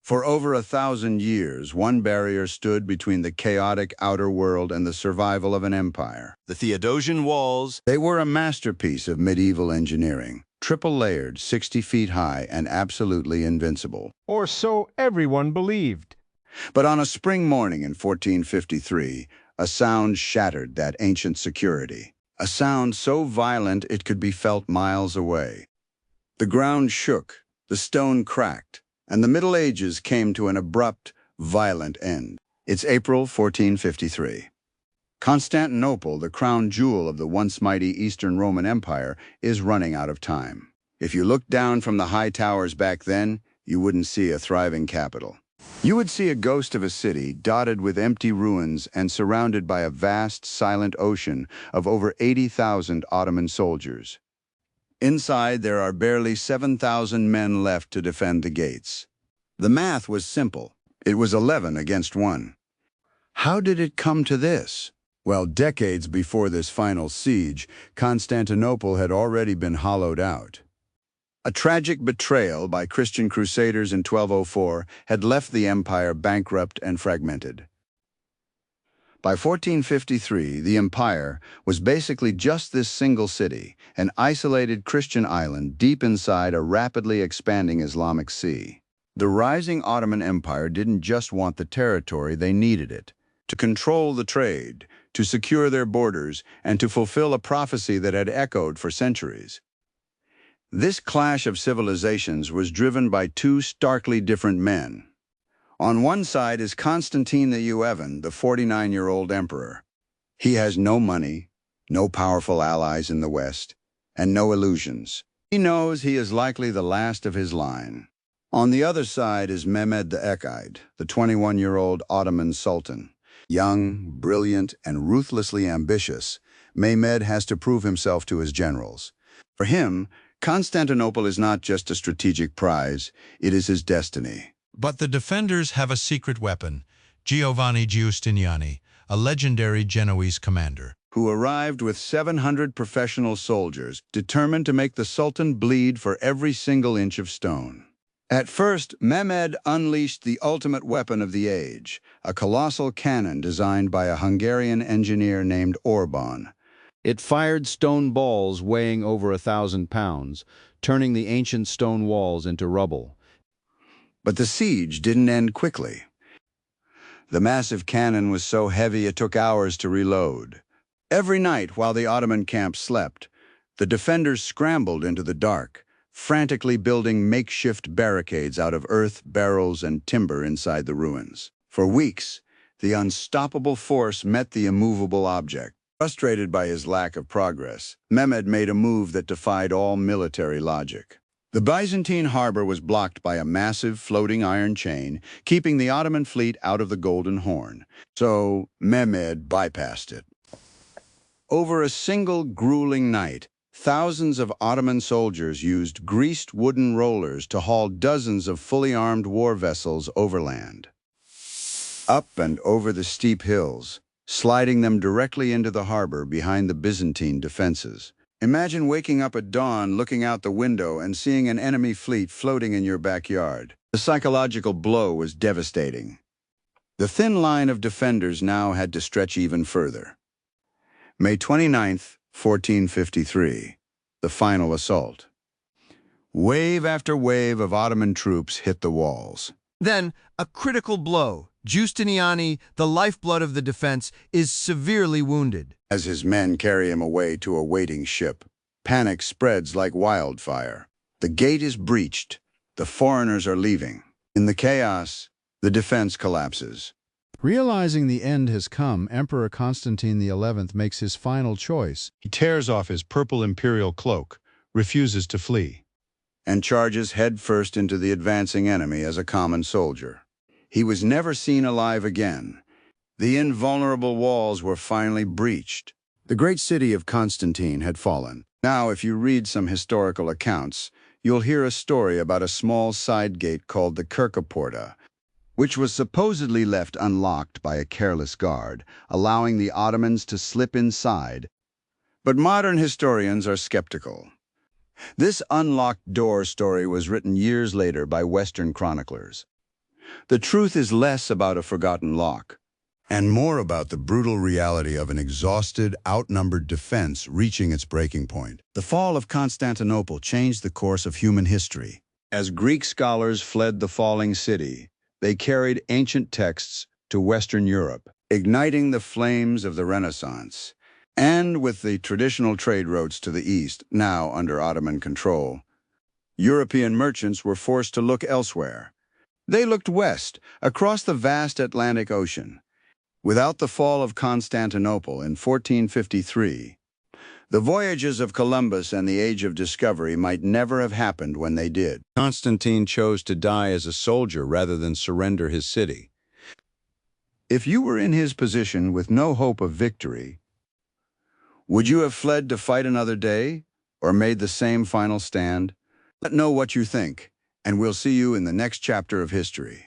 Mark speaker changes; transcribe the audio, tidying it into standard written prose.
Speaker 1: For over 1,000 years, one barrier stood between the chaotic outer world and the survival of an empire.
Speaker 2: The Theodosian Walls.
Speaker 1: They were a masterpiece of medieval engineering, triple-layered, 60 feet high, and absolutely invincible.
Speaker 3: Or so everyone believed.
Speaker 1: But on a spring morning in 1453, a sound shattered that ancient security. A sound so violent it could be felt miles away. The ground shook, the stone cracked, and the Middle Ages came to an abrupt, violent end. It's April 1453. Constantinople, the crown jewel of the once mighty Eastern Roman Empire, is running out of time. If you looked down from the high towers back then, you wouldn't see a thriving capital. You would see a ghost of a city dotted with empty ruins and surrounded by a vast, silent ocean of over 80,000 Ottoman soldiers. Inside, there are barely 7,000 men left to defend the gates. The math was simple. It was 11 against 1. How did it come to this? Well, decades before this final siege, Constantinople had already been hollowed out. A tragic betrayal by Christian crusaders in 1204 had left the empire bankrupt and fragmented. By 1453, the empire was basically just this single city, an isolated Christian island deep inside a rapidly expanding Islamic sea. The rising Ottoman Empire didn't just want the territory, they needed it. To control the trade, to secure their borders, and to fulfill a prophecy that had echoed for centuries. This clash of civilizations was driven by two starkly different men. On one side is Constantine the Uevan, the 49-year-old emperor. He has no money, no powerful allies in the West, and no illusions. He knows he is likely the last of his line. On the other side is Mehmed the Ekhide, the 21-year-old Ottoman Sultan. Young, brilliant, and ruthlessly ambitious, Mehmed has to prove himself to his generals. For him, Constantinople is not just a strategic prize, it is his destiny.
Speaker 4: But the defenders have a secret weapon, Giovanni Giustiniani, a legendary Genoese commander,
Speaker 1: who arrived with 700 professional soldiers, determined to make the Sultan bleed for every single inch of stone. At first, Mehmed unleashed the ultimate weapon of the age, a colossal cannon designed by a Hungarian engineer named Orban. It fired stone balls weighing over 1,000 pounds, turning the ancient stone walls into rubble. But the siege didn't end quickly. The massive cannon was so heavy it took hours to reload. Every night while the Ottoman camp slept, the defenders scrambled into the dark, frantically building makeshift barricades out of earth, barrels, and timber inside the ruins. For weeks, the unstoppable force met the immovable object. Frustrated by his lack of progress, Mehmed made a move that defied all military logic. The Byzantine harbor was blocked by a massive floating iron chain, keeping the Ottoman fleet out of the Golden Horn. So Mehmed bypassed it. Over a single grueling night, thousands of Ottoman soldiers used greased wooden rollers to haul dozens of fully armed war vessels overland. Up and over the steep hills, sliding them directly into the harbor behind the Byzantine defenses. Imagine waking up at dawn, looking out the window, and seeing an enemy fleet floating in your backyard. The psychological blow was devastating. The thin line of defenders now had to stretch even further. May 29th, 1453, the final assault. Wave after wave of Ottoman troops hit the walls.
Speaker 2: Then, a critical blow. Giustiniani, the lifeblood of the defense, is severely wounded.
Speaker 1: As his men carry him away to a waiting ship, panic spreads like wildfire. The gate is breached. The foreigners are leaving. In the chaos, the defense collapses.
Speaker 5: Realizing the end has come, Emperor Constantine XI makes his final choice. He tears off his purple imperial cloak, refuses to flee,
Speaker 1: and charges headfirst into the advancing enemy as a common soldier. He was never seen alive again. The invulnerable walls were finally breached. The great city of Constantine had fallen. Now, if you read some historical accounts, you'll hear a story about a small side gate called the Kirkaporta, which was supposedly left unlocked by a careless guard, allowing the Ottomans to slip inside. But modern historians are skeptical. This unlocked door story was written years later by Western chroniclers. The truth is less about a forgotten lock, and more about the brutal reality of an exhausted, outnumbered defense reaching its breaking point. The fall of Constantinople changed the course of human history. As Greek scholars fled the falling city, they carried ancient texts to Western Europe, igniting the flames of the Renaissance. And with the traditional trade routes to the east, now under Ottoman control, European merchants were forced to look elsewhere. They looked west, across the vast Atlantic Ocean. Without the fall of Constantinople in 1453, the voyages of Columbus and the Age of Discovery might never have happened when they did. Constantine chose to die as a soldier rather than surrender his city. If you were in his position with no hope of victory, would you have fled to fight another day or made the same final stand? Let know what you think, and we'll see you in the next chapter of history.